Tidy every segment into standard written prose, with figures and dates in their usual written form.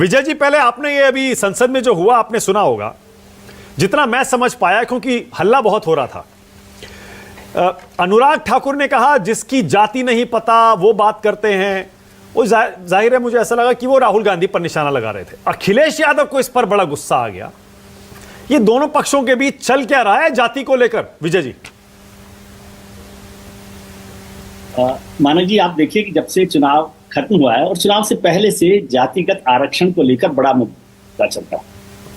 विजय जी, पहले आपने ये अभी संसद में जो हुआ आपने सुना होगा, जितना मैं समझ पाया, क्योंकि हल्ला बहुत हो रहा था। अनुराग ठाकुर ने कहा जिसकी जाति नहीं पता वो बात करते हैं। वो जाहिर है, मुझे ऐसा लगा कि वो राहुल गांधी पर निशाना लगा रहे थे। अखिलेश यादव को इस पर बड़ा गुस्सा आ गया। ये दोनों पक्षों के बीच चल क्या रहा है जाति को लेकर, विजय जी? मानव जी, आप देखिए कि जब से चुनाव खत्म हुआ है और चुनाव से पहले से जातिगत आरक्षण को लेकर बड़ा मुद्दा चलता है,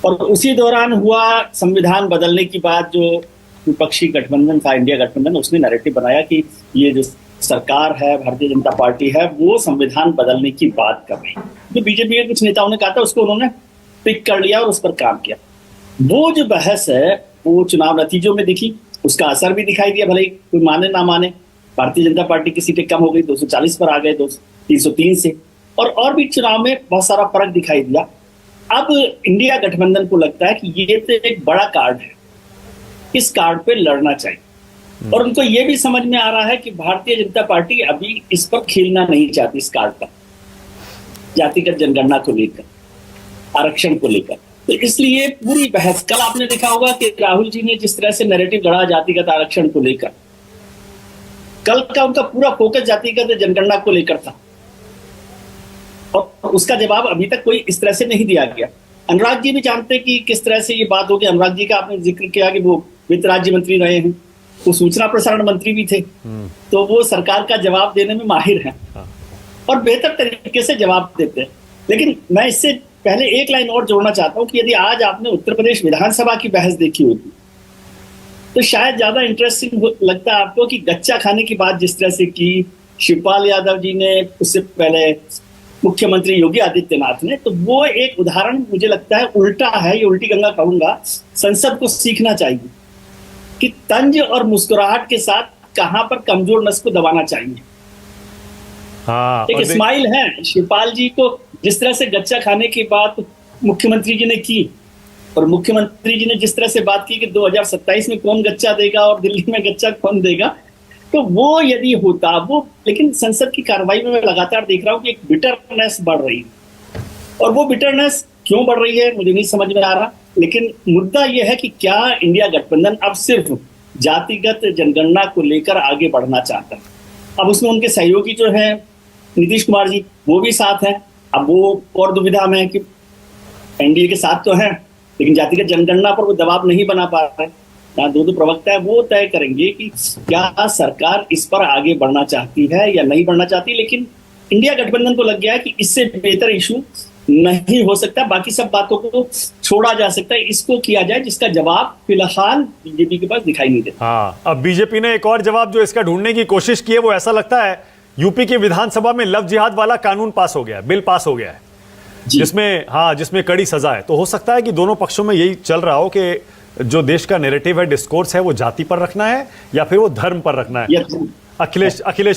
और उसी दौरान हुआ संविधान बदलने की बात। जो विपक्षी गठबंधन था, इंडिया गठबंधन, उसने नैरेटिव बनाया कि ये जो सरकार है, भारतीय जनता पार्टी है, वो संविधान बदलने की बात कर रही है। जो बीजेपी के कुछ नेताओं ने कहा था उसको उन्होंने पिक कर लिया और उस पर काम किया। वो जो बहस है वो चुनाव नतीजों में दिखी, उसका असर भी दिखाई दिया, भले ही कोई माने ना माने। भारतीय जनता पार्टी की सीटें कम हो गई, 240 पर आ गए 303 से, और भी चुनाव में बहुत सारा फर्क दिखाई दिया। अब इंडिया गठबंधन को लगता है कि ये तो एक बड़ा कार्ड है, इस कार्ड पे लड़ना चाहिए, और उनको ये भी समझ में आ रहा है कि भारतीय जनता पार्टी अभी इस पर खेलना नहीं चाहती, इस कार्ड पर, जातिगत जनगणना को लेकर, आरक्षण को लेकर। तो इसलिए पूरी बहस, कल आपने देखा होगा कि राहुल जी ने जिस तरह से नैरेटिव गढ़ा जातिगत आरक्षण को लेकर, कल का उनका पूरा फोकस जातिगत जनगणना को लेकर था, और उसका जवाब अभी तक कोई इस तरह से नहीं दिया गया। अनुराग जी भी जानते कि किस तरह से ये बात होगी। अनुराग जी का आपने जिक्र किया कि वो वित्त राज्य मंत्री रहे हैं, वो सूचना प्रसारण मंत्री भी थे, तो वो सरकार का जवाब देने में माहिर हैं और बेहतर तरीके से जवाब देते हैं। लेकिन मैं इससे पहले एक लाइन और जोड़ना चाहता हूं कि यदि आज आपने उत्तर प्रदेश विधानसभा की बहस देखी होती तो शायद ज्यादा इंटरेस्टिंग लगता आपको कि गच्चा खाने की बात जिस तरह से की शिवपाल यादव जी ने, उससे पहले मुख्यमंत्री योगी आदित्यनाथ ने, तो वो एक उदाहरण मुझे लगता है उल्टा है, ये उल्टी गंगा कहूंगा, संसद को सीखना चाहिए कि तंज और मुस्कुराहट के साथ कहां पर कमजोर नस को दबाना चाहिए। एक स्माइल है शिवपाल जी को, जिस तरह से गच्चा खाने की बात मुख्यमंत्री जी ने की, और मुख्यमंत्री जी ने जिस तरह से बात की कि 2027 में कौन गच्चा देगा और दिल्ली में गच्चा कौन देगा, तो वो यदि होता वो, लेकिन संसद की कार्रवाई में मैं लगातार देख रहा हूं कि एक बिटरनेस बढ़ रही है, और वो बिटरनेस क्यों बढ़ रही है मुझे नहीं समझ में आ रहा। लेकिन मुद्दा यह है कि क्या इंडिया गठबंधन अब सिर्फ जातिगत जनगणना को लेकर आगे बढ़ना चाहता है? अब उसमें उनके सहयोगी जो है नीतीश कुमार जी, वो भी साथ हैं। अब वो और दुविधा में है कि एनडीए के साथ तो हैं, लेकिन जातिगत जनगणना पर वो दबाव नहीं बना पा रहे। यहाँ दो प्रवक्ता है, वो तय करेंगे कि क्या सरकार इस पर आगे बढ़ना चाहती है या नहीं बढ़ना चाहती। लेकिन इंडिया गठबंधन को लग गया है कि इससे बेहतर इशू नहीं हो सकता, बाकी सब बातों को छोड़ा जा सकता है, इसको किया जाए, जिसका जवाब फिलहाल बीजेपी के पास दिखाई नहीं देता। हाँ, अब बीजेपी ने एक और जवाब जो इसका ढूंढने की कोशिश की है, वो ऐसा लगता है यूपी की विधानसभा में लव जिहाद वाला कानून पास हो गया है, बिल पास हो गया है, जिसमें कड़ी सजा है। तो हो सकता है कि दोनों पक्षों में यही चल रहा हो कि जो देश का नैरेटिव है, डिस्कोर्स है, वो जाति पर रखना है या फिर वो धर्म पर रखना है। अखिलेश